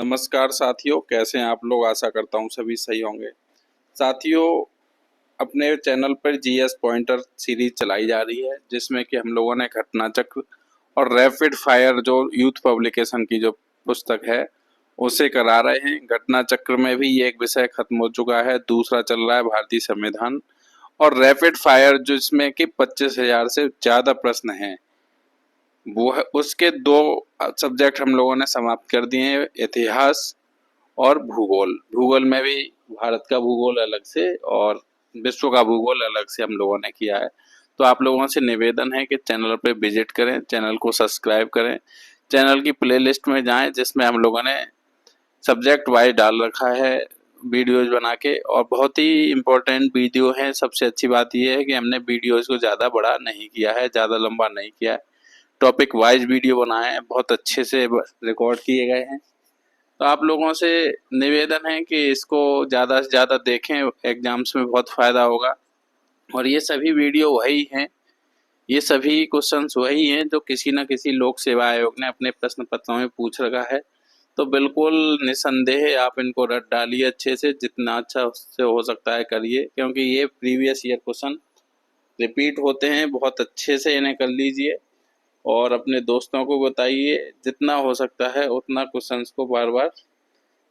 नमस्कार साथियों, कैसे हैं आप लोग। आशा करता हूँ सभी सही होंगे। साथियों, अपने चैनल पर जीएस पॉइंटर सीरीज चलाई जा रही है, जिसमें कि हम लोगों ने घटना चक्र और रैपिड फायर जो यूथ पब्लिकेशन की जो पुस्तक है उसे करा रहे हैं। घटना चक्र में भी ये एक विषय खत्म हो चुका है, दूसरा चल रहा है भारतीय संविधान। और रैपिड फायर जिसमें कि 25,000 से ज़्यादा प्रश्न हैं, वो है उसके दो सब्जेक्ट हम लोगों ने समाप्त कर दिए हैं, इतिहास और भूगोल। भूगोल में भी भारत का भूगोल अलग से और विश्व का भूगोल अलग से हम लोगों ने किया है। तो आप लोगों से निवेदन है कि चैनल पे विजिट करें, चैनल को सब्सक्राइब करें, चैनल की प्लेलिस्ट में जाएं, जिसमें हम लोगों ने सब्जेक्ट वाइज डाल रखा है वीडियोज बना के, और बहुत ही इम्पोर्टेंट वीडियो है। सबसे अच्छी बात यह है कि हमने वीडियोज को ज़्यादा बड़ा नहीं किया है, ज़्यादा लंबा नहीं किया है, टॉपिक वाइज वीडियो बनाए हैं, बहुत अच्छे से रिकॉर्ड किए गए हैं। तो आप लोगों से निवेदन है कि इसको ज़्यादा से ज़्यादा देखें, एग्जाम्स में बहुत फ़ायदा होगा। और ये सभी वीडियो वही हैं, ये सभी क्वेश्चंस वही हैं जो किसी न किसी लोक सेवा आयोग ने अपने प्रश्न पत्रों में पूछ रखा है। तो बिल्कुल निसंदेह आप इनको रट डालिए अच्छे से, जितना अच्छा से हो सकता है करिए, क्योंकि ये प्रीवियस ईयर क्वेश्चन रिपीट होते हैं। बहुत अच्छे से इन्हें कर लीजिए और अपने दोस्तों को बताइए, जितना हो सकता है उतना क्वेश्चंस को बार बार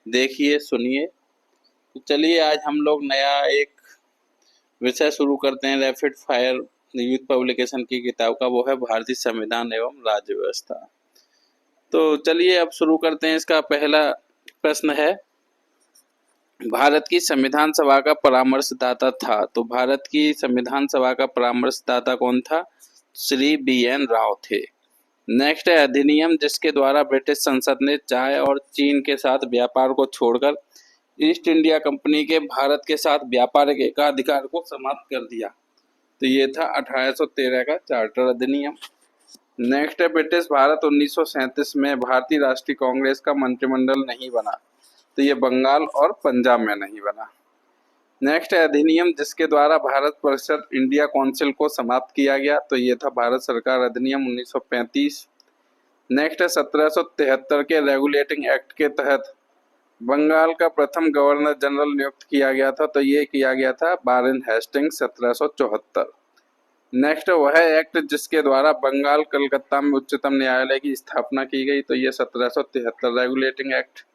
देखिए, सुनिए। तो चलिए आज हम लोग नया एक विषय शुरू करते हैं रैपिड फायर यूथ पब्लिकेशन की किताब का, वो है भारतीय संविधान एवं राज्य व्यवस्था। तो चलिए अब शुरू करते हैं। इसका पहला प्रश्न है, भारत की संविधान सभा का परामर्शदाता था। तो भारत की संविधान सभा का परामर्शदाता कौन था? श्री BN राव थे। नेक्स्ट है, अधिनियम जिसके द्वारा ब्रिटिश संसद ने चाय और चीन के साथ व्यापार को छोड़कर ईस्ट इंडिया कंपनी के भारत के साथ व्यापारिक एकाधिकार को समाप्त कर दिया। तो ये था 1813 का चार्टर अधिनियम। नेक्स्ट है, ब्रिटिश भारत 1937 में भारतीय राष्ट्रीय कांग्रेस का मंत्रिमंडल नहीं बना। तो ये बंगाल और पंजाब में नहीं बना। नेक्स्ट है, अधिनियम जिसके द्वारा भारत परिषद इंडिया काउंसिल को समाप्त किया गया। तो ये था भारत सरकार अधिनियम 1935। नेक्स्ट है, 1773 के रेगुलेटिंग एक्ट के तहत बंगाल का प्रथम गवर्नर जनरल नियुक्त किया गया था। तो ये किया गया था वारेन हेस्टिंग्स 1774। नेक्स्ट वह एक्ट जिसके द्वारा बंगाल कलकत्ता में उच्चतम न्यायालय की स्थापना की गई। तो ये 1773 रेगुलेटिंग एक्ट।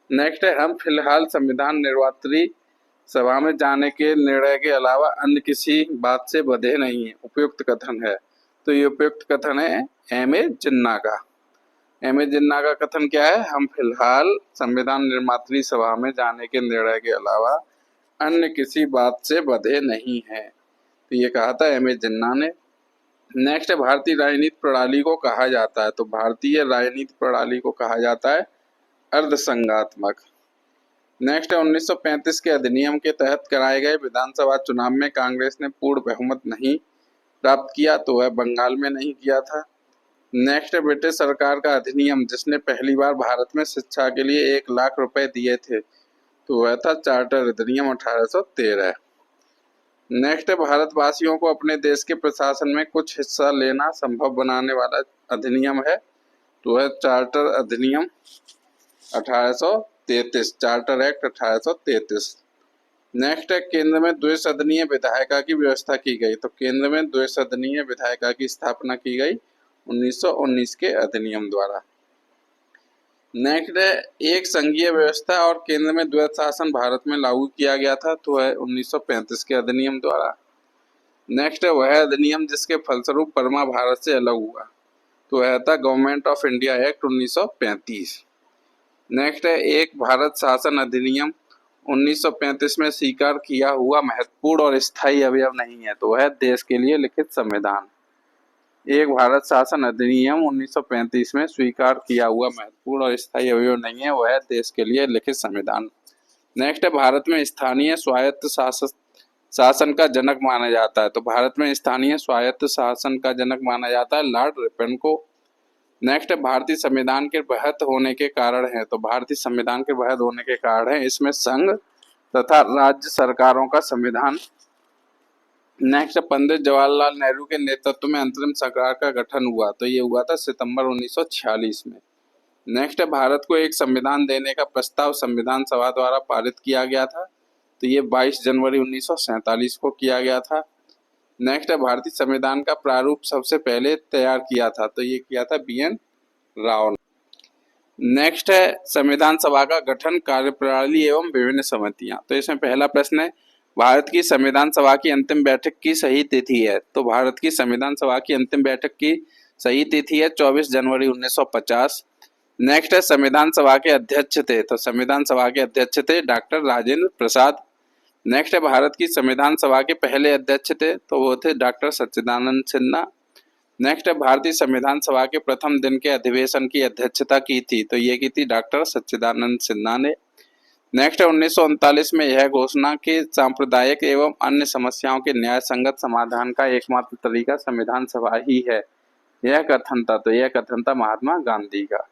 नेक्स्ट है, हम फिलहाल संविधान निर्वात्री सभा में जाने के निर्णय के अलावा अन्य किसी बात से बंधे नहीं है। उपयुक्त कथन है। तो ये उपयुक्त कथन है M.A. जिन्ना का। M.A. जिन्ना का कथन क्या है? हम फिलहाल संविधान निर्मात्री सभा में जाने के निर्णय के अलावा अन्य किसी बात से बंधे नहीं हैं। तो ये कहा था M.A. जिन्ना ने। नेक्स्ट है, भारतीय राजनीति प्रणाली को कहा जाता है। तो भारतीय राजनीति प्रणाली को कहा जाता है अर्धसंघात्मक। नेक्स्ट है, 1935 के अधिनियम के तहत कराए गए विधानसभा चुनाव में कांग्रेस ने पूर्ण बहुमत नहीं प्राप्त किया। तो वह बंगाल में नहीं किया था। नेक्स्ट है, ब्रिटिश सरकार का अधिनियम जिसने पहली बार भारत में शिक्षा के लिए 1,00,000 रुपए दिए थे। तो वह था चार्टर अधिनियम 1813। नेक्स्ट है, भारतवासियों को अपने देश के प्रशासन में कुछ हिस्सा लेना संभव बनाने वाला अधिनियम है। तो वह चार्टर अधिनियम 1833, चार्टर एक्ट 1833। नेक्स्ट है, केंद्र में द्विसदनीय विधायिका की व्यवस्था की गई। तो केंद्र में द्विसदनीय विधायिका की स्थापना की गई 1919 के अधिनियम द्वारा। नेक्स्ट है, एक संघीय व्यवस्था और केंद्र में द्वैत शासन भारत में लागू किया गया था। तो है 1935 के अधिनियम द्वारा। नेक्स्ट है, वह अधिनियम जिसके फलस्वरूप बर्मा भारत से अलग हुआ। तो वह था government of India act 1935। Next है, एक भारत शासन अधिनियम 1935 में स्वीकार किया हुआ महत्वपूर्ण और स्थायी अवयव नहीं है। तो वह देश के लिए लिखित संविधान। एक भारत शासन अधिनियम 1935 में स्वीकार किया हुआ महत्वपूर्ण और स्थायी अवयव नहीं है, वह देश के लिए लिखित संविधान। नेक्स्ट है, भारत में स्थानीय स्वायत्त शासन का जनक माना जाता है। तो भारत में स्थानीय स्वायत्त शासन का जनक माना जाता है लॉर्ड रिपन को। नेक्स्ट है, भारतीय संविधान के बहत होने के कारण है। तो भारतीय संविधान के बहत होने के कारण है इसमें संघ तथा राज्य सरकारों का संविधान। नेक्स्ट, पंडित जवाहरलाल नेहरू के नेतृत्व में अंतरिम सरकार का गठन हुआ। तो ये हुआ था सितंबर 1946 में। नेक्स्ट है, भारत को एक संविधान देने का प्रस्ताव संविधान सभा द्वारा पारित किया गया था, तो ये 22 जनवरी 1947 को किया गया था। नेक्स्ट है, भारतीय संविधान का प्रारूप सबसे पहले तैयार किया था, तो ये किया था BN राव ने। नेक्स्ट है, संविधान सभा का गठन, कार्यप्रणाली एवं विभिन्न समितियां। तो इसमें पहला प्रश्न है, भारत की संविधान सभा की अंतिम बैठक की सही तिथि है। तो भारत की संविधान सभा की अंतिम बैठक की सही तिथि है 24 जनवरी 1950। नेक्स्ट है, संविधान सभा के अध्यक्ष थे। तो संविधान सभा के अध्यक्ष थे डॉक्टर राजेंद्र प्रसाद। नेक्स्ट है, भारत की संविधान सभा के पहले अध्यक्ष थे, तो वो थे डॉक्टर सच्चिदानंद सिन्हा। नेक्स्ट है, भारतीय संविधान सभा के प्रथम दिन के अधिवेशन की अध्यक्षता की थी, तो ये की थी डॉक्टर सच्चिदानंद सिन्हा ने। नेक्स्ट है, 1939 में यह घोषणा कि सांप्रदायिक एवं अन्य समस्याओं के न्याय संगत समाधान का एकमात्र तरीका संविधान सभा ही है, यह कथन था, तो यह कथन था महात्मा गांधी का।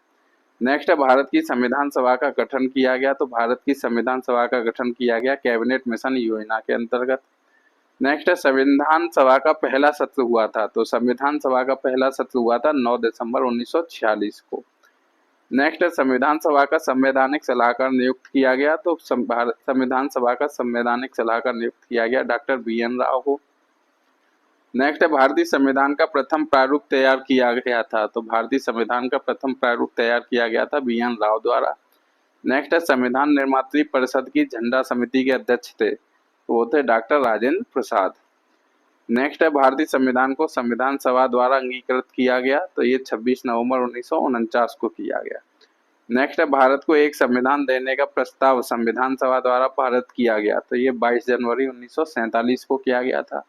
नेक्स्ट है, भारत की संविधान सभा का गठन किया गया। तो भारत की संविधान सभा का गठन किया गया कैबिनेट मिशन योजना के अंतर्गत। नेक्स्ट है, संविधान सभा का पहला सत्र हुआ था। तो संविधान सभा का पहला सत्र हुआ था 9 दिसंबर 1946 को। नेक्स्ट है, संविधान सभा का संवैधानिक सलाहकार नियुक्त किया गया। तो संविधान सभा का संवैधानिक सलाहकार नियुक्त किया गया डॉक्टर BN राव को। नेक्स्ट है, भारतीय संविधान का प्रथम प्रारूप तैयार किया गया था। तो भारतीय संविधान का प्रथम प्रारूप तैयार किया गया था BN राव द्वारा। नेक्स्ट है, संविधान निर्मात्री परिषद की झंडा समिति के अध्यक्ष थे, तो वो थे डॉक्टर राजेंद्र प्रसाद। नेक्स्ट है, भारतीय संविधान को संविधान सभा द्वारा अंगीकृत किया गया। तो ये 26 नवंबर 1949 को किया गया। नेक्स्ट है, भारत को एक संविधान देने का प्रस्ताव संविधान सभा द्वारा पारित किया गया। तो ये 22 जनवरी 1947 को किया गया था।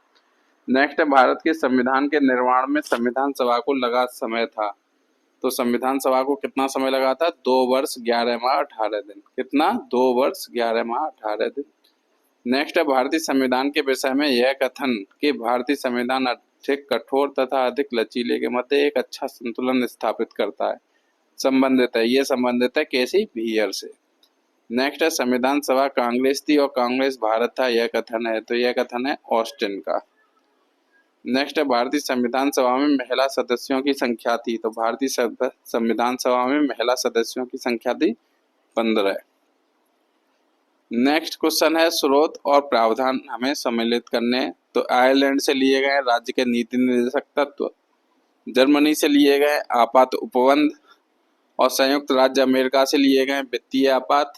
नेक्स्ट है, भारत के संविधान के निर्माण में संविधान सभा को लगा समय था। तो संविधान सभा को कितना समय लगा था? 2 वर्ष 11 माह 18 दिन। कितना? 2 वर्ष 11 माह 18 दिन। नेक्स्ट है, भारतीय संविधान के विषय में यह कथन कि भारतीय संविधान अधिक कठोर तथा अधिक लचीले के मध्य एक अच्छा संतुलन स्थापित करता है, संबंधित है। ये संबंधित है केसी बियर से। नेक्स्ट है, संविधान सभा कांग्रेस थी और कांग्रेस भारत था, यह कथन है। तो यह कथन है ऑस्टिन का। नेक्स्ट है, भारतीय संविधान सभा में महिला सदस्यों की संख्या थी। तो भारतीय संविधान सभा में महिला सदस्यों की संख्या थी 15। नेक्स्ट क्वेश्चन है, स्रोत और प्रावधान हमें सम्मिलित करने। तो आयरलैंड से लिए गए राज्य के नीति निर्देशक तत्व, जर्मनी से लिए गए आपात उपबंध, और संयुक्त राज्य अमेरिका से लिए गए वित्तीय आपात,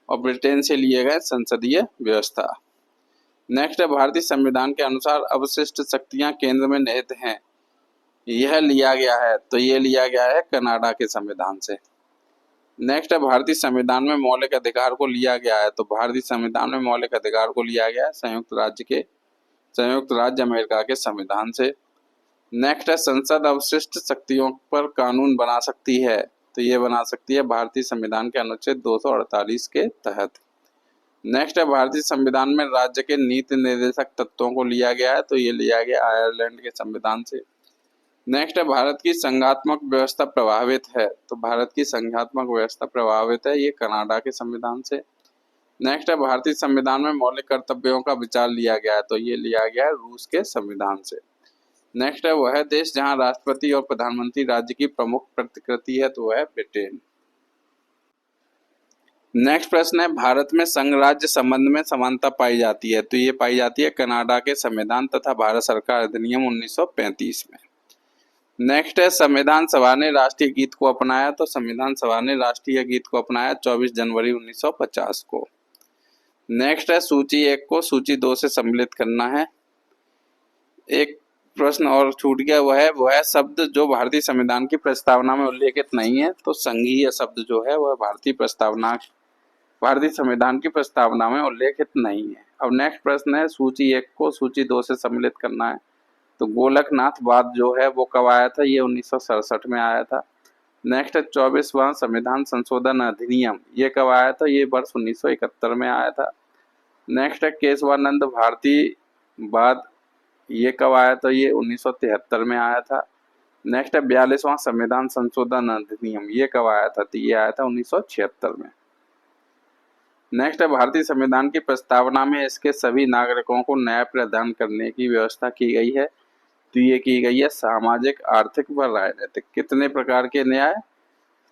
और ब्रिटेन से लिए गए संसदीय व्यवस्था। नेक्स्ट है, भारतीय संविधान के अनुसार अवशिष्ट शक्तियां केंद्र में निहित हैं, यह लिया गया है। तो ये लिया गया है कनाडा के संविधान से। नेक्स्ट है, भारतीय संविधान में मौलिक अधिकार को लिया गया है। तो भारतीय संविधान में मौलिक अधिकार को लिया गया है संयुक्त राज्य अमेरिका के संविधान से। नेक्स्ट है, संसद अवशिष्ट शक्तियों पर कानून बना सकती है। तो ये बना सकती है भारतीय संविधान के अनुच्छेद 248 के तहत। नेक्स्ट है, भारतीय संविधान में राज्य के नीति निर्देशक तत्वों को लिया गया है। तो ये लिया गया आयरलैंड के संविधान से। नेक्स्ट है, भारत की संघात्मक व्यवस्था प्रभावित है। तो भारत की संघात्मक व्यवस्था प्रभावित है, ये कनाडा के संविधान से। नेक्स्ट है, भारतीय संविधान में मौलिक कर्तव्यों का विचार लिया गया है। तो ये लिया गया है रूस के संविधान से। नेक्स्ट है, वह देश जहां राष्ट्रपति और प्रधानमंत्री राज्य की प्रमुख प्रतिकृति है, तो वह है ब्रिटेन। नेक्स्ट प्रश्न है, भारत में संघ राज्य संबंध में समानता पाई जाती है। तो ये पाई जाती है कनाडा के संविधान तथा भारत सरकार अधिनियम 1935 में। नेक्स्ट है, संविधान सभा ने राष्ट्रीय गीत को अपनाया। तो संविधान सभा ने राष्ट्रीय गीत को अपनाया 24 जनवरी 1950 को। नेक्स्ट है, सूची 1 को सूची 2 से सम्मिलित करना है। एक प्रश्न और छूट गया, वह शब्द जो भारतीय संविधान की प्रस्तावना में उल्लेखित नहीं है। तो संघीय शब्द जो है वह भारतीय संविधान की प्रस्तावना में उल्लेखित नहीं है। अब नेक्स्ट प्रश्न है, सूची 1 को सूची 2 से सम्मिलित करना है। तो गोलकनाथ वाद जो है वो कब आया था? ये 1967 में आया था। नेक्स्ट है, 24वां संविधान संशोधन अधिनियम, ये कब आया था? ये वर्ष 1971 में आया था। नेक्स्ट है, केशवानंद भारती वाद, ये कब आया था? ये 1973 में आया था। नेक्स्ट है, 42वां संविधान संशोधन अधिनियम, ये कब आया था? तो ये आया था 1976 में। नेक्स्ट है, भारतीय संविधान की प्रस्तावना में इसके सभी नागरिकों को न्याय प्रदान करने की व्यवस्था की गई है। तो ये की गई है सामाजिक, आर्थिक व राजनीतिक। कितने प्रकार के न्याय?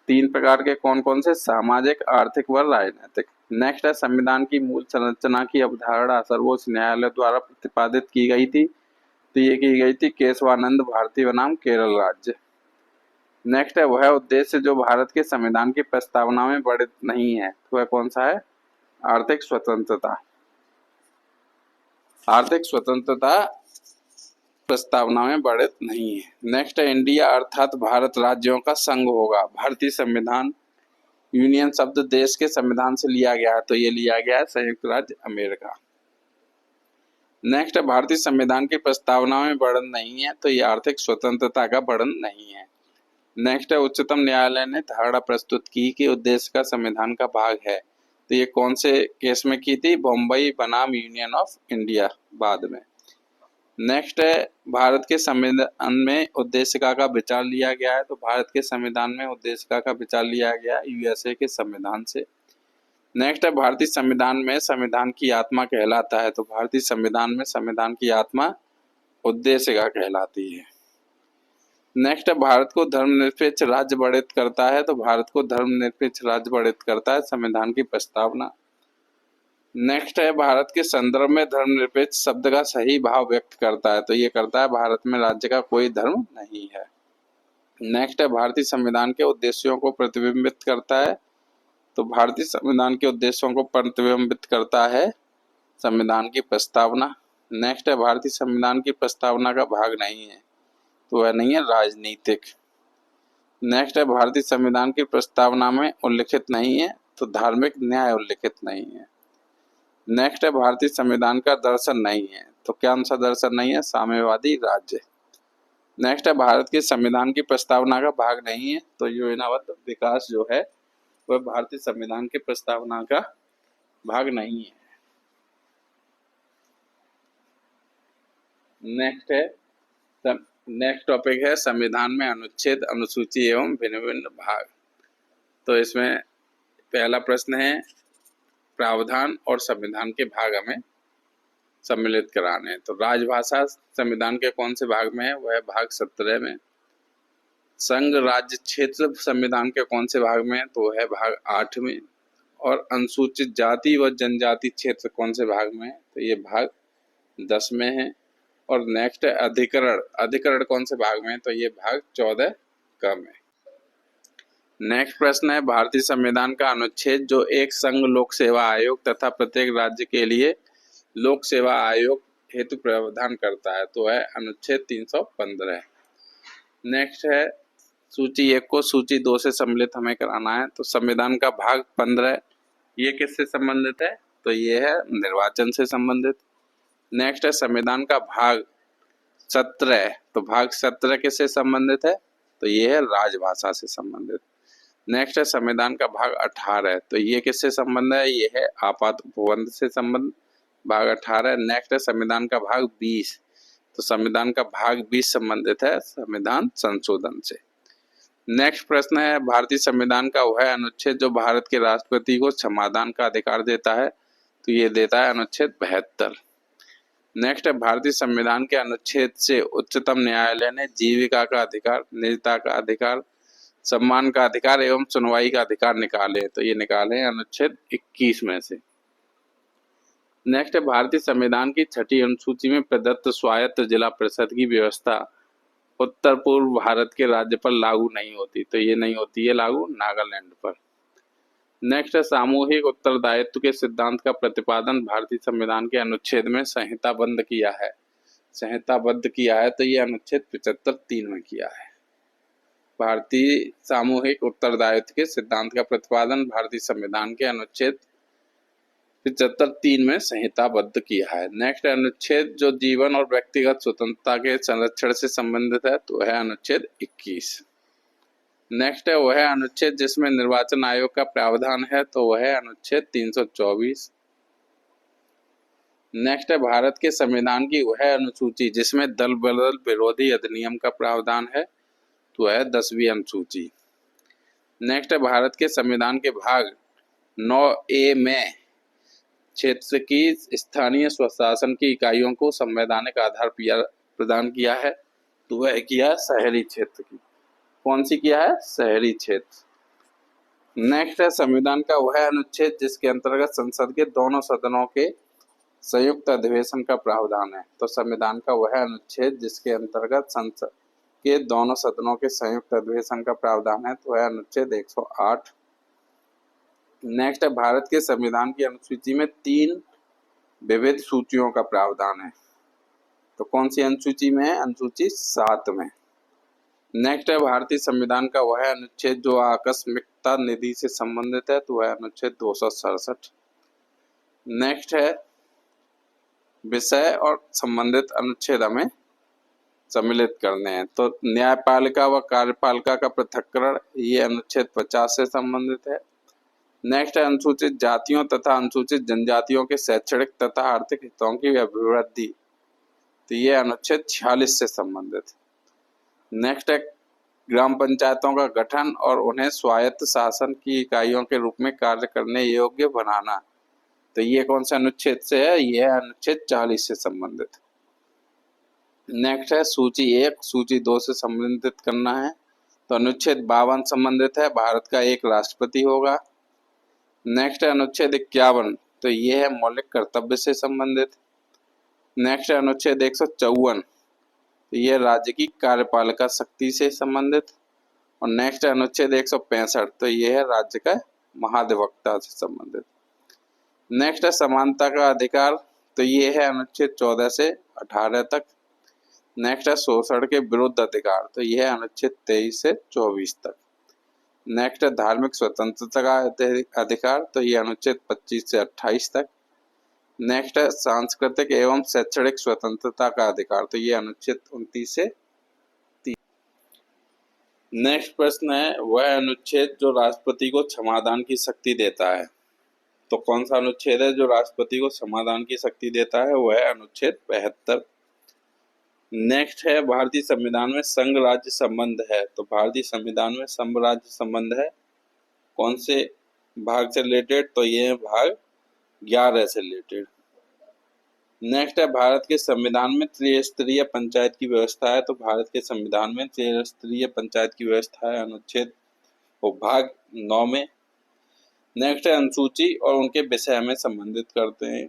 3 प्रकार के कौन कौन से? सामाजिक, आर्थिक व राजनीतिक। नेक्स्ट है संविधान की मूल संरचना की अवधारणा सर्वोच्च न्यायालय द्वारा प्रतिपादित की गई थी, तो ये की गई थी केशवानंद भारती बनाम केरल राज्य। नेक्स्ट है वह उद्देश्य जो भारत के संविधान की प्रस्तावना में वर्णित नहीं है, तो वह कौन सा है? आर्थिक स्वतंत्रता। आर्थिक स्वतंत्रता प्रस्तावना में वर्णित नहीं है। नेक्स्ट है इंडिया अर्थात भारत राज्यों का संघ होगा। भारतीय संविधान, यूनियन शब्द देश के संविधान से लिया गया है, तो ये लिया गया है संयुक्त राज्य अमेरिका। नेक्स्ट है भारतीय संविधान की प्रस्तावना में वर्णन नहीं है, तो ये आर्थिक स्वतंत्रता का वर्णन नहीं है। नेक्स्ट है उच्चतम न्यायालय ने धारणा प्रस्तुत की कि उद्देश्य का संविधान का भाग है, तो ये कौन से केस में की थी? बम्बई बनाम यूनियन ऑफ इंडिया बाद में। नेक्स्ट है भारत के संविधान में उद्देशिका का विचार लिया गया है, तो भारत के संविधान में उद्देशिका का विचार लिया गया यूएसए के संविधान से। नेक्स्ट है भारतीय संविधान में संविधान की आत्मा कहलाता है, तो भारतीय संविधान में संविधान की आत्मा उद्देशिका कहलाती है। नेक्स्ट है भारत को धर्मनिरपेक्ष राज्य वर्णित करता है, तो भारत को धर्मनिरपेक्ष राज्य वर्णित करता है संविधान की प्रस्तावना। नेक्स्ट है भारत के संदर्भ में धर्मनिरपेक्ष शब्द का सही भाव व्यक्त करता है, तो ये करता है भारत में राज्य का कोई धर्म नहीं है। नेक्स्ट है भारतीय संविधान के उद्देश्यों को प्रतिबिंबित करता है, तो भारतीय संविधान के उद्देश्यों को प्रतिबिंबित करता है संविधान की प्रस्तावना। नेक्स्ट है भारतीय संविधान की प्रस्तावना का भाग नहीं है, तो वह नहीं है राजनीतिक। नेक्स्ट है भारतीय संविधान की प्रस्तावना में उल्लिखित नहीं है, तो धार्मिक न्याय उल्लिखित नहीं है। नेक्स्ट है भारतीय संविधान का दर्शन नहीं है, तो कौन सा दर्शन नहीं है? साम्यवादी राज्य। नेक्स्ट है भारत के संविधान की प्रस्तावना का भाग नहीं है, तो योजनाबद्ध विकास जो है वह भारतीय संविधान की प्रस्तावना का भाग नहीं है। नेक्स्ट टॉपिक है संविधान में अनुच्छेद, अनुसूची एवं भिन्न भिन्न भाग। तो इसमें पहला प्रश्न है प्रावधान और संविधान के भाग हमें सम्मिलित कराने हैं। तो राजभाषा संविधान के कौन से भाग में है? वह भाग 17 में। संघ राज्य क्षेत्र संविधान के कौन से भाग में है? तो वह भाग 8 में। और अनुसूचित जाति व जनजाति क्षेत्र कौन से भाग में है? तो ये भाग 10 में है। और नेक्स्ट है अधिकरण, अधिकरण कौन से भाग में है? तो ये भाग 14 का में। नेक्स्ट प्रश्न है भारतीय संविधान का अनुच्छेद जो एक संघ लोक सेवा आयोग तथा प्रत्येक राज्य के लिए लोक सेवा आयोग हेतु प्रावधान करता है, तो है अनुच्छेद 315। नेक्स्ट है सूची 1 को सूची 2 से सम्मिलित हमें कराना है, तो संविधान का भाग 15 ये किससे संबंधित है? तो ये है निर्वाचन से संबंधित। नेक्स्ट है संविधान का भाग 17, तो भाग 17 किससे संबंधित है? तो ये है राजभाषा से संबंधित। नेक्स्ट है संविधान का भाग 18, तो ये किससे संबंध है? ये है आपात उपबंध से संबंध, भाग 18। नेक्स्ट है संविधान का भाग 20, तो संविधान का भाग 20 संबंधित है संविधान संशोधन से। नेक्स्ट प्रश्न है भारतीय संविधान का वह अनुच्छेद जो भारत के राष्ट्रपति को क्षमादान का अधिकार देता है, तो ये देता है अनुच्छेद 72। नेक्स्ट है भारतीय संविधान के अनुच्छेद से उच्चतम न्यायालय ने जीविका का अधिकार, निजता का अधिकार, सम्मान का अधिकार एवं सुनवाई का अधिकार निकाले, तो ये निकाले हैं अनुच्छेद 21 में से। नेक्स्ट है भारतीय संविधान की 6ठी अनुसूची में प्रदत्त स्वायत्त जिला परिषद की व्यवस्था उत्तर पूर्व भारत के राज्य पर लागू नहीं होती, तो ये नहीं होती है लागू नागालैंड पर। नेक्स्ट है सामूहिक उत्तरदायित्व के सिद्धांत का प्रतिपादन भारतीय संविधान के अनुच्छेद में संहिताबद्ध किया है, संहिताबद्ध किया है, तो ये अनुच्छेद 75(3) में किया है। भारतीय सामूहिक उत्तरदायित्व के सिद्धांत का प्रतिपादन भारतीय संविधान के अनुच्छेद 75(3) में संहिताबद्ध किया है। नेक्स्ट अनुच्छेद जो जीवन और व्यक्तिगत स्वतंत्रता के संरक्षण से संबंधित है, तो वह अनुच्छेद 21। नेक्स्ट है वह अनुच्छेद जिसमें निर्वाचन आयोग का प्रावधान है, तो वह अनुच्छेद 324। नेक्स्ट है भारत के संविधान की वह अनुसूची जिसमें दल बदल विरोधी अधिनियम का प्रावधान है, तो वह 10वीं अनुसूची। नेक्स्ट है भारत के संविधान के भाग 9A में क्षेत्र की स्थानीय स्वशासन की इकाइयों को संवैधानिक आधार प्रदान किया है, तो वह किया शहरी क्षेत्र की। कौन सी किया है? शहरी क्षेत्र। नेक्स्ट है संविधान का वह अनुच्छेद जिसके अंतर्गत संसद के दोनों सदनों के संयुक्त अधिवेशन का प्रावधान है। तो संविधान का वह अनुच्छेद जिसके अंतर्गत संसद के दोनों सदनों के संयुक्त अधिवेशन का प्रावधान है, तो वह अनुच्छेद 108। नेक्स्ट है भारत के संविधान की अनुसूची में 3 विविध सूचियों का प्रावधान है। तो कौन सी अनुसूची में है? अनुसूची 7 में। नेक्स्ट है भारतीय संविधान का वह अनुच्छेद जो आकस्मिकता निधि से संबंधित है, तो वह अनुच्छेद 267। नेक्स्ट है विषय और संबंधित अनुच्छेद हमें सम्मिलित करने हैं। तो न्यायपालिका व कार्यपालिका का पृथक्करण, ये अनुच्छेद 50 से संबंधित है। नेक्स्ट है अनुसूचित जातियों तथा अनुसूचित जनजातियों के शैक्षणिक तथा आर्थिक हितों की अभिवृद्धि, तो ये अनुच्छेद 46 से संबंधित। नेक्स्ट है ग्राम पंचायतों का गठन और उन्हें स्वायत्त शासन की इकाइयों के रूप में कार्य करने योग्य बनाना, तो ये कौन से अनुच्छेद से है? ये अनुच्छेद 40 से संबंधित। नेक्स्ट है सूची 1 सूची 2 से संबंधित करना है। तो अनुच्छेद 52 संबंधित है, भारत का एक राष्ट्रपति होगा। नेक्स्ट है अनुच्छेद 51, तो ये है मौलिक कर्तव्य से संबंधित। नेक्स्ट है अनुच्छेद 154, तो ये राज्य की कार्यपालिका शक्ति से संबंधित। और नेक्स्ट है अनुच्छेद 165, तो ये है राज्य का महाधिवक्ता से संबंधित। नेक्स्ट है समानता का अधिकार, तो ये है अनुच्छेद 14 से 18 तक। नेक्स्ट है शोषण के विरुद्ध अधिकार, तो यह है अनुच्छेद 23 से 24 तक। नेक्स्ट है धार्मिक स्वतंत्रता का अधिकार, तो ये अनुच्छेद 25 से 28 तक। नेक्स्ट है सांस्कृतिक एवं शैक्षणिक स्वतंत्रता का अधिकार, तो ये अनुच्छेद 29 से 30। नेक्स्ट प्रश्न है वह अनुच्छेद जो राष्ट्रपति को क्षमादान की शक्ति देता है। तो कौन सा अनुच्छेद है जो राष्ट्रपति को क्षमादान की शक्ति देता है? वह है अनुच्छेद 72। नेक्स्ट है भारतीय संविधान में संघ राज्य संबंध है। तो भारतीय संविधान में संघ राज्य संबंध है कौन से भाग से रिलेटेड? तो ये है भाग 11 से रिलेटेड। नेक्स्ट है भारत के संविधान में त्रिस्तरीय पंचायत की व्यवस्था है। तो भारत के संविधान में त्रिस्तरीय पंचायत की व्यवस्था है अनुच्छेद वो भाग 9 में। नेक्स्ट है अनुसूची और उनके विषय में संबंधित करते हैं।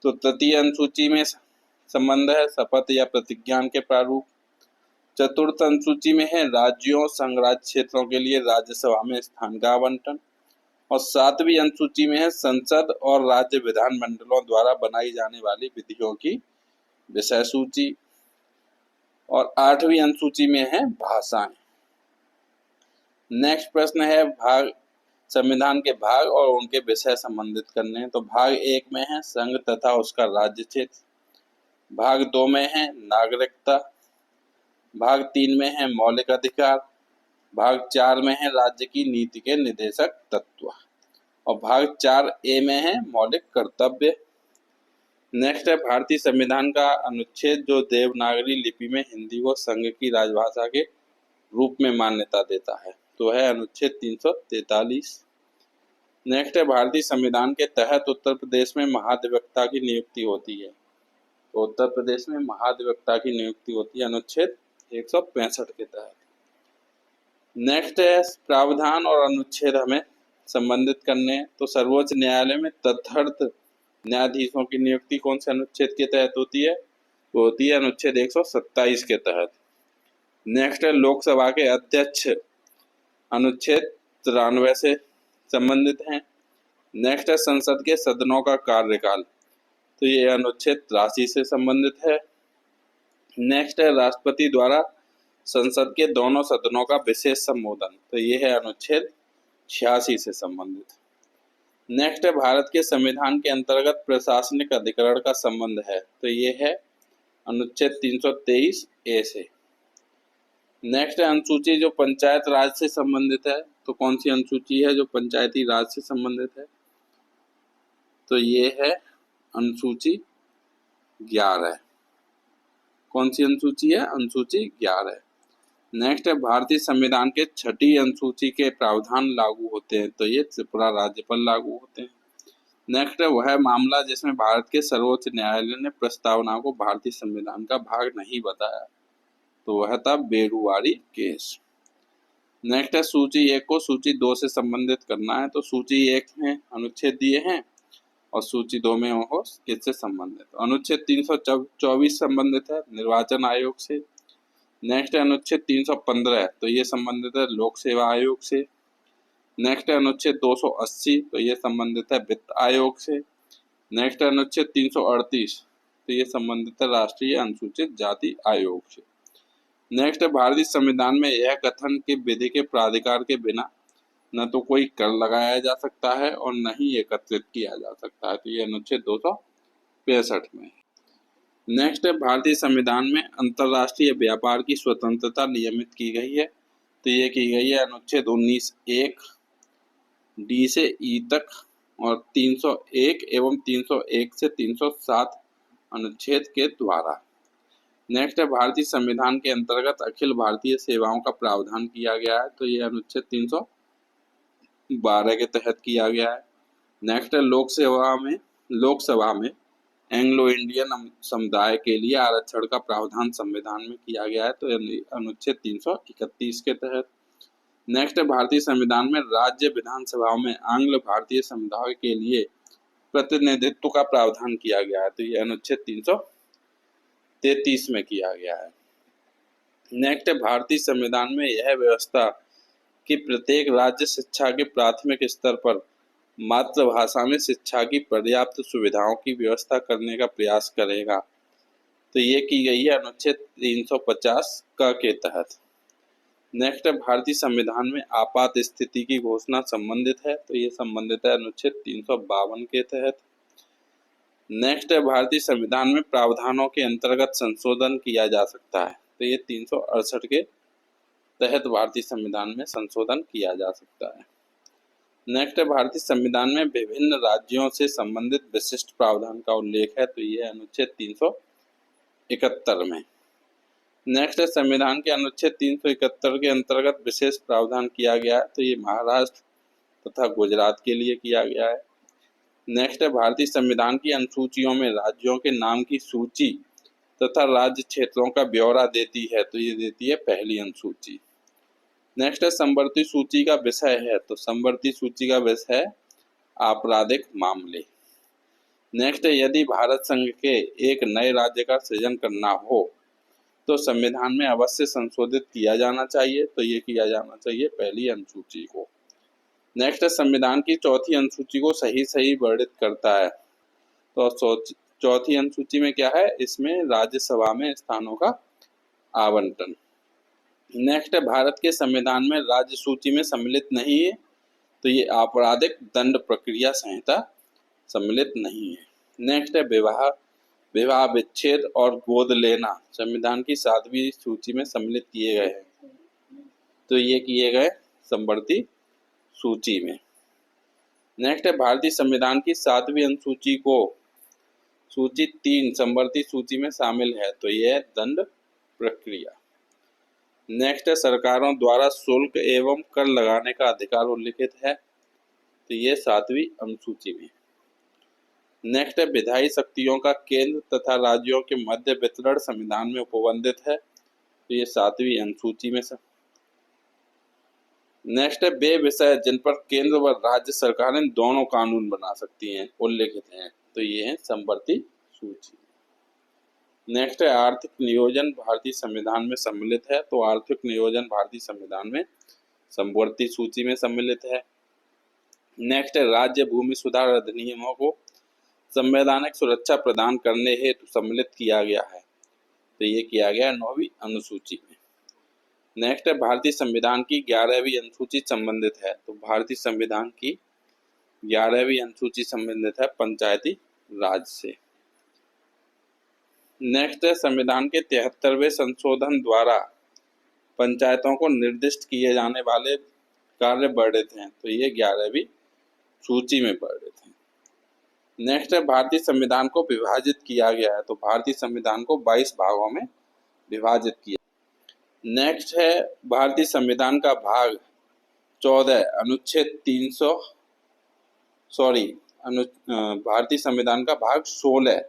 तो तृतीय अनुसूची में संबंध है शपथ या प्रतिज्ञान के प्रारूप। चतुर्थ अनुसूची में है राज्यों संघ राज्य क्षेत्रों के लिए राज्यसभा में स्थान का आवंटन। और 7वीं अनुसूची में है संसद और राज्य विधानमंडलों द्वारा बनाई जाने वाली विधियों की विषय सूची। और 8वीं अनुसूची में है भाषाएं। नेक्स्ट प्रश्न है भाग संविधान के भाग और उनके विषय संबंधित करने हैं। तो भाग 1 में है संघ तथा उसका राज्य क्षेत्र। भाग 2 में है नागरिकता। भाग 3 में है मौलिक अधिकार। भाग 4 में है राज्य की नीति के निर्देशक तत्व। और भाग 4A में है मौलिक कर्तव्य। नेक्स्ट है भारतीय संविधान का अनुच्छेद जो देवनागरी लिपि में हिंदी को संघ की राजभाषा के रूप में मान्यता देता है, तो है अनुच्छेद 343। नेक्स्ट है भारतीय संविधान के तहत उत्तर प्रदेश में महाधिवक्ता की नियुक्ति होती है। तो उत्तर प्रदेश में महाधिवक्ता की नियुक्ति होती है अनुच्छेद 165 के तहत। नेक्स्ट है प्रावधान और अनुच्छेद हमें संबंधित करने हैं। तो सर्वोच्च न्यायालय में तदर्थ न्यायाधीशों की नियुक्ति कौन से अनुच्छेद के तहत होती है? वो होती है अनुच्छेद 127 के तहत। नेक्स्ट है लोकसभा के अध्यक्ष अनुच्छेद 93 से संबंधित हैं। नेक्स्ट है संसद के सदनों का कार्यकाल, तो ये अनुच्छेद 83 से संबंधित है। नेक्स्ट है राष्ट्रपति द्वारा संसद के दोनों सदनों का विशेष संबोधन, तो ये है अनुच्छेद 86 से संबंधित। नेक्स्ट है भारत के संविधान के अंतर्गत प्रशासनिक अधिकरण का संबंध है, तो ये है अनुच्छेद 323A से। नेक्स्ट है अनुसूची जो पंचायत राज से संबंधित है। तो कौन सी अनुसूची है जो पंचायती राज से संबंधित है? तो ये है अनुसूची 11। कौन सी अनुसूची है? अनुसूची 11। नेक्स्ट है भारतीय संविधान के 6ठी अनुसूची के प्रावधान लागू होते हैं, तो ये त्रिपुरा राज्य पर लागू होते हैं। नेक्स्ट है वह मामला जिसमें भारत के सर्वोच्च न्यायालय ने प्रस्तावना को भारतीय संविधान का भाग नहीं बताया, तो वह था बेरुवारी केस। नेक्स्ट है सूची 1 को सूची 2 से संबंधित करना है। तो सूची 1 में अनुच्छेद दिए हैं और सूची 2 में वो किससे संबंधित। अनुच्छेद 324 संबंधित है निर्वाचन आयोग से। नेक्स्ट है अनुच्छेद 315, तो ये संबंधित है लोक सेवा आयोग से। नेक्स्ट है अनुच्छेद 280, तो ये संबंधित है वित्त आयोग से। नेक्स्ट है अनुच्छेद 338, तो ये संबंधित है राष्ट्रीय अनुसूचित जाति आयोग से। नेक्स्ट है भारतीय संविधान में यह कथन कि विधि के प्राधिकार के बिना न तो कोई कर लगाया जा सकता है और न ही एकत्रित किया जा सकता है। तो ये अनुच्छेद 265 में है। नेक्स्ट है भारतीय संविधान में अंतर्राष्ट्रीय व्यापार की स्वतंत्रता नियमित की गई है। तो ये की गई है अनुच्छेद 19(1) डी से ई तक और 301 एवं 301 से 307 अनुच्छेद के द्वारा। नेक्स्ट है भारतीय संविधान के अंतर्गत अखिल भारतीय सेवाओं का प्रावधान किया गया है। तो ये अनुच्छेद 312 के तहत किया गया है। नेक्स्ट है लोकसभा में एंग्लो इंडियन समुदाय के लिए आरक्षण का प्रावधान संविधान में किया गया है। तो अनुच्छेद 331 के तहत। नेक्स्ट है भारतीय संविधान में राज्य विधानसभाओं में आंग्ल भारतीय समुदाय के लिए प्रतिनिधित्व का प्रावधान किया गया है। तो ये अनुच्छेद 333 में किया गया है। नेक्स्ट है भारतीय संविधान में यह व्यवस्था कि प्रत्येक राज्य शिक्षा के प्राथमिक स्तर पर मातृभाषा में शिक्षा की पर्याप्त सुविधाओं की व्यवस्था करने का प्रयास करेगा। तो ये की गई है अनुच्छेद 350 के तहत। नेक्स्ट है भारतीय संविधान में आपात स्थिति की घोषणा संबंधित है। तो ये संबंधित है अनुच्छेद 352 के तहत। नेक्स्ट है भारतीय संविधान में प्रावधानों के अंतर्गत संशोधन किया जा सकता है। तो ये 368 के तहत भारतीय संविधान में संशोधन किया जा सकता है। नेक्स्ट है भारतीय संविधान में विभिन्न राज्यों से संबंधित विशिष्ट प्रावधान का उल्लेख है। तो ये अनुच्छेद 371 में। नेक्स्ट है संविधान के अनुच्छेद 371 के अंतर्गत विशेष प्रावधान किया गया है। तो ये महाराष्ट्र तथा गुजरात के लिए किया गया है। नेक्स्ट है भारतीय संविधान की अनुसूचियों में राज्यों के नाम की सूची तथा राज्य क्षेत्रों का ब्यौरा देती है। तो ये देती है पहली अनुसूची। नेक्स्ट है समवर्ती सूची का विषय है। तो समवर्ती सूची का विषय है आपराधिक मामले। नेक्स्ट है यदि भारत संघ के एक नए राज्य का सृजन करना हो तो संविधान में अवश्य संशोधित किया जाना चाहिए। तो ये किया जाना चाहिए पहली अनुसूची को। नेक्स्ट है संविधान की चौथी अनुसूची को सही वर्णित करता है। तो चौथी अनुसूची में क्या है, इसमें राज्यसभा में स्थानों का आवंटन। नेक्स्ट है भारत के संविधान में राज्य सूची में सम्मिलित नहीं है। तो ये आपराधिक दंड प्रक्रिया संहिता सम्मिलित नहीं है। नेक्स्ट है विवाह विच्छेद और गोद लेना संविधान की 7वीं सूची में सम्मिलित किए गए हैं। तो ये किए गए समवर्ती सूची में। नेक्स्ट है भारतीय संविधान की 7वीं अनुसूची को सूची 3 समवर्ती सूची में शामिल है। तो यह है दंड प्रक्रिया। नेक्स्ट है सरकारों द्वारा शुल्क एवं कर लगाने का अधिकार उल्लिखित है। तो ये 7वीं अनुसूची में। नेक्स्ट है विधायी शक्तियों का केंद्र तथा राज्यों के मध्य वितरण संविधान में उपबंधित है। तो ये 7वीं अनुसूची में। नेक्स्ट है वे विषय जिन पर केंद्र व राज्य सरकारें दोनों कानून बना सकती हैं उल्लिखित हैं। तो ये है समवर्ती सूची। नेक्स्ट है आर्थिक नियोजन भारतीय संविधान में सम्मिलित है। तो आर्थिक नियोजन भारतीय संविधान में समवर्ती सूची में सम्मिलित है। नेक्स्ट है राज्य भूमि सुधार अधिनियमों को संवैधानिक सुरक्षा प्रदान करने हेतु सम्मिलित किया गया है। तो ये किया गया 9वीं अनुसूची में। नेक्स्ट है भारतीय संविधान की 11वीं अनुसूची संबंधित है। तो भारतीय संविधान की 11वीं अनुसूची संबंधित है पंचायती राज से। नेक्स्ट है संविधान के 73वें संशोधन द्वारा पंचायतों को निर्दिष्ट किए जाने वाले कार्य वर्णित हैं। तो ये 11वीं सूची में वर्णित हैं। नेक्स्ट है भारतीय संविधान को विभाजित किया गया है। तो भारतीय संविधान को 22 भागों में विभाजित किया। नेक्स्ट है भारतीय संविधान का भाग 14 अनुच्छेद 300 भारतीय संविधान का भाग 16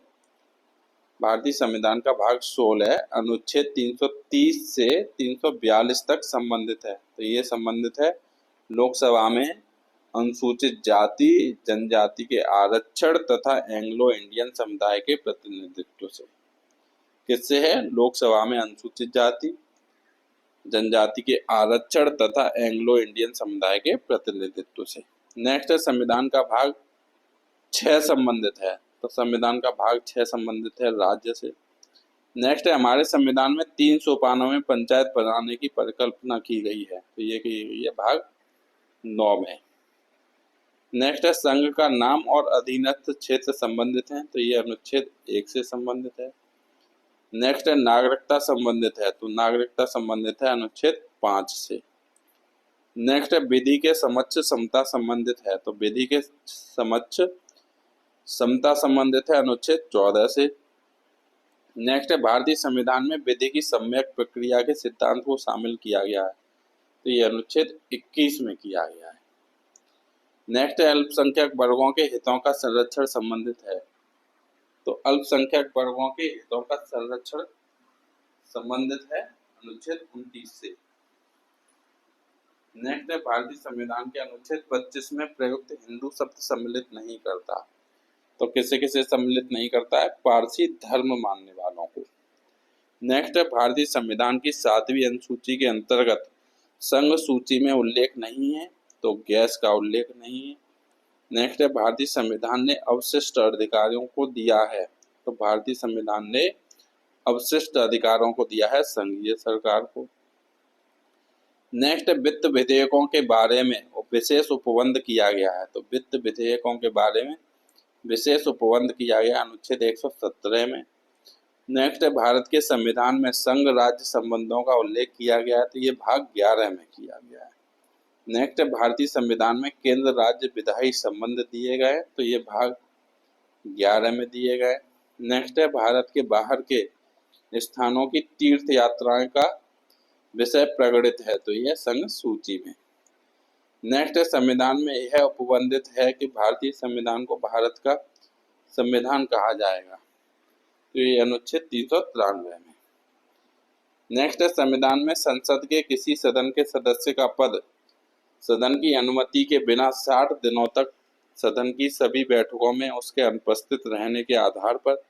भारतीय संविधान का भाग 16 अनुच्छेद 330 से 342 तक संबंधित है। तो ये संबंधित है लोकसभा में अनुसूचित जाति जनजाति के आरक्षण तथा एंग्लो इंडियन समुदाय के प्रतिनिधित्व से। किससे है? लोकसभा में अनुसूचित जाति जनजाति के आरक्षण तथा एंग्लो इंडियन समुदाय के प्रतिनिधित्व से। नेक्स्ट है संविधान का भाग 6 संबंधित है। तो संविधान का भाग 6 संबंधित है राज्य से। नेक्स्ट है हमारे संविधान में 3 सोपानों में पंचायत बनाने की परिकल्पना की गई है। तो ये की गई है भाग 9 में। नेक्स्ट है संघ का नाम और अधीनस्थ क्षेत्र संबंधित है। तो ये अनुच्छेद 1 से संबंधित है। नेक्स्ट है नागरिकता संबंधित है। तो नागरिकता संबंधित है अनुच्छेद 5 से। नेक्स्ट है विधि के समक्ष समता संबंधित है। तो विधि के समक्ष समता संबंधित है अनुच्छेद 14 से। नेक्स्ट है भारतीय संविधान में विधि की सम्यक प्रक्रिया के सिद्धांत को शामिल किया गया है। तो ये अनुच्छेद 21 में किया गया है। नेक्स्ट है अल्पसंख्यक वर्गों के हितों का संरक्षण संबंधित है। तो अल्पसंख्यक वर्गों के हितों का संरक्षण संबंधित है अनुच्छेद 29 से। नेक्स्ट है भारतीय संविधान के अनुच्छेद 25 में प्रयुक्त हिंदू शब्द सम्मिलित नहीं करता। तो किसे किसे सम्मिलित नहीं करता है? पारसी धर्म मानने वालों को। नेक्स्ट है भारतीय संविधान की 7वीं अनुसूची के अंतर्गत संघ सूची में उल्लेख नहीं है। तो गैस का उल्लेख नहीं है। नेक्स्ट है भारतीय संविधान ने अवशिष्ट अधिकारियों को दिया है। तो भारतीय संविधान ने अवशिष्ट अधिकारों को दिया है संघीय सरकार को। नेक्स्ट वित्त विधेयकों के बारे में विशेष उपबंध किया गया है। तो वित्त विधेयकों के बारे में विशेष उपबंध किया गया अनुच्छेद 117 में। नेक्स्ट है भारत के संविधान में संघ राज्य संबंधों का उल्लेख किया गया है। तो ये भाग 11 में किया गया है। नेक्स्ट है भारतीय संविधान में केंद्र राज्य विधायी संबंध दिए गए। तो ये भाग 11 में दिए गए। नेक्स्ट है भारत के बाहर के स्थानों की तीर्थ यात्राएं का विषय प्रकटित है। तो यह संघ सूची में। नेक्स्ट है संविधान में यह उपबंधित है कि भारतीय संविधान को भारत का संविधान कहा जाएगा। तो ये अनुच्छेद 393 में। नेक्स्ट है संविधान में संसद के किसी सदन के सदस्य का पद सदन की अनुमति के बिना 60 दिनों तक सदन की सभी बैठकों में उसके अनुपस्थित रहने के आधार पर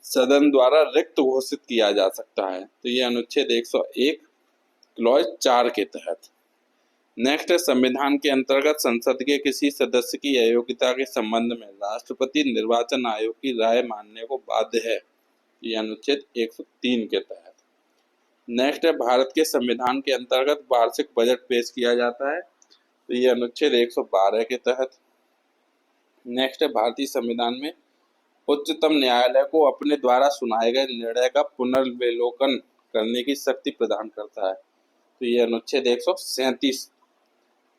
सदन द्वारा रिक्त घोषित किया जा सकता है। तो ये अनुच्छेद 101 क्लॉज 4 के तहत। नेक्स्ट है संविधान के अंतर्गत संसद के किसी सदस्य की अयोग्यता के संबंध में राष्ट्रपति निर्वाचन आयोग की राय मानने को बाध्य है। ये अनुच्छेद 103 के तहत। नेक्स्ट है भारत के संविधान के अंतर्गत वार्षिक बजट पेश किया जाता है। तो ये अनुच्छेद 112 के तहत। नेक्स्ट है भारतीय संविधान में उच्चतम न्यायालय को अपने द्वारा सुनाए गए निर्णय का पुनर्विलोकन करने की शक्ति प्रदान करता है। तो ये अनुच्छेद 137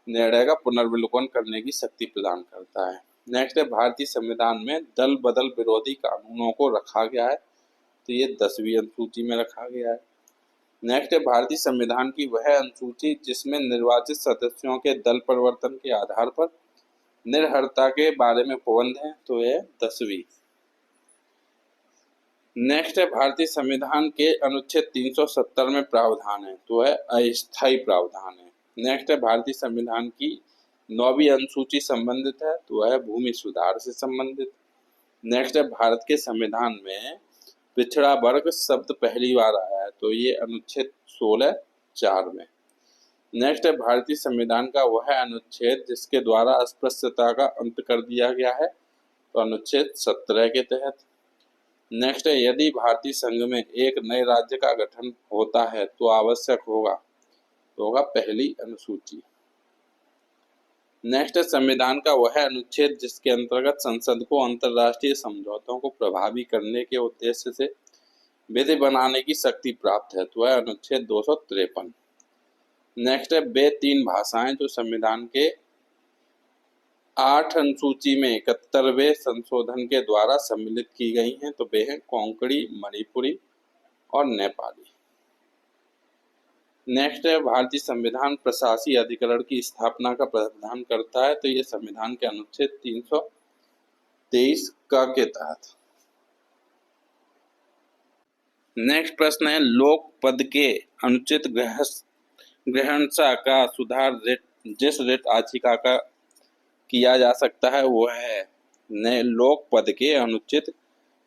निर्णय का पुनर्विलोकन करने की शक्ति प्रदान करता है। नेक्स्ट है भारतीय संविधान में दल बदल विरोधी कानूनों को रखा गया है। तो ये 10वीं अनुसूची में रखा गया है। नेक्स्ट है भारतीय संविधान की वह अनुसूची जिसमें निर्वाचित सदस्यों के दल परिवर्तन के आधार पर निर्हरता के बारे में उपबंध है। तो यह 10वीं। नेक्स्ट है भारतीय संविधान के अनुच्छेद 370 में प्रावधान है। तो है अस्थायी प्रावधान है। नेक्स्ट है भारतीय संविधान की 9वीं अनुसूची संबंधित है। तो है भूमि सुधार से संबंधित। नेक्स्ट है भारत के संविधान में पिछड़ा वर्ग शब्द पहली बार आया है। तो ये अनुच्छेद 16(4) में। नेक्स्ट है भारतीय संविधान का वह अनुच्छेद जिसके द्वारा अस्पृश्यता का अंत कर दिया गया है। तो अनुच्छेद 17 के तहत। नेक्स्ट है यदि भारतीय संघ में एक नए राज्य का गठन होता है तो आवश्यक होगा पहली अनुसूची। नेक्स्ट है संविधान का वह अनुच्छेद जिसके अंतर्गत संसद को अंतर्राष्ट्रीय समझौतों को प्रभावी करने के उद्देश्य से विधि बनाने की शक्ति प्राप्त है। तो है अनुच्छेद 253। नेक्स्ट है वे 3 भाषाएं जो संविधान के 8 अनुसूची में 71वें संशोधन के द्वारा सम्मिलित की गई हैं। तो वे हैं कोंकणी, मणिपुरी और नेपाली। नेक्स्ट है भारतीय संविधान प्रशासी अधिकरण की स्थापना का प्रावधान करता है। तो ये संविधान के अनुच्छेद 323 क के तहत। नेक्स्ट प्रश्न है, लोक पद के अनुचित ग्रहणसा का सुधार जिस रिट याचिका का किया जा सकता है वह है। लोक पद के अनुचित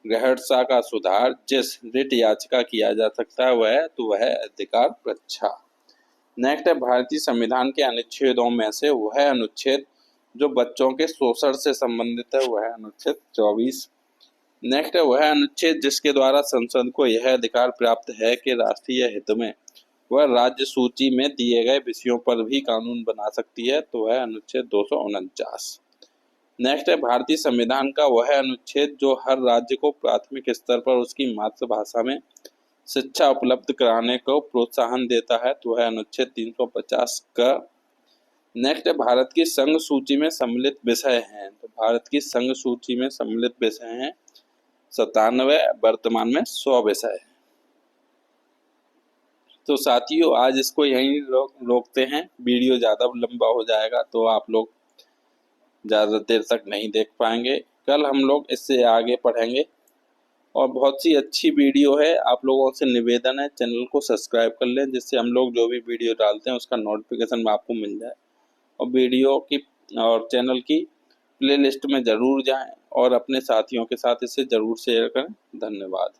ग्रहणसा का सुधार जिस रिट याचिका किया जा सकता है वह अधिकार परीक्षा। नेक्स्ट है, भारतीय संविधान के अनुच्छेदों में से वह अनुच्छेद जो बच्चों के शोषण से संबंधित है वह अनुच्छेद 24। नेक्स्ट है, वह अनुच्छेद जिसके द्वारा संसद को यह अधिकार प्राप्त है कि राष्ट्रीय हित में वह राज्य सूची में दिए गए विषयों पर भी कानून बना सकती है, तो वह अनुच्छेद 249। नेक्स्ट है, भारतीय संविधान का वह अनुच्छेद जो हर राज्य को प्राथमिक स्तर पर उसकी मातृभाषा में शिक्षा उपलब्ध कराने को प्रोत्साहन देता है, तो वह अनुच्छेद 350 का। नेक्स्ट है, भारत की संघ सूची में सम्मिलित विषय हैं, तो भारत की संघ सूची में सम्मिलित विषय हैं 97, वर्तमान में 100 विषय है। तो साथियों आज इसको यहीं रोकते हैं, वीडियो ज़्यादा लंबा हो जाएगा तो आप लोग ज़्यादा देर तक नहीं देख पाएंगे। कल हम लोग इससे आगे पढ़ेंगे और बहुत सी अच्छी वीडियो है। आप लोगों से निवेदन है चैनल को सब्सक्राइब कर लें, जिससे हम लोग जो भी वीडियो डालते हैं उसका नोटिफिकेशन आपको मिल जाए। और वीडियो की और चैनल की प्लेलिस्ट में ज़रूर जाएं और अपने साथियों के साथ इसे ज़रूर शेयर करें। धन्यवाद।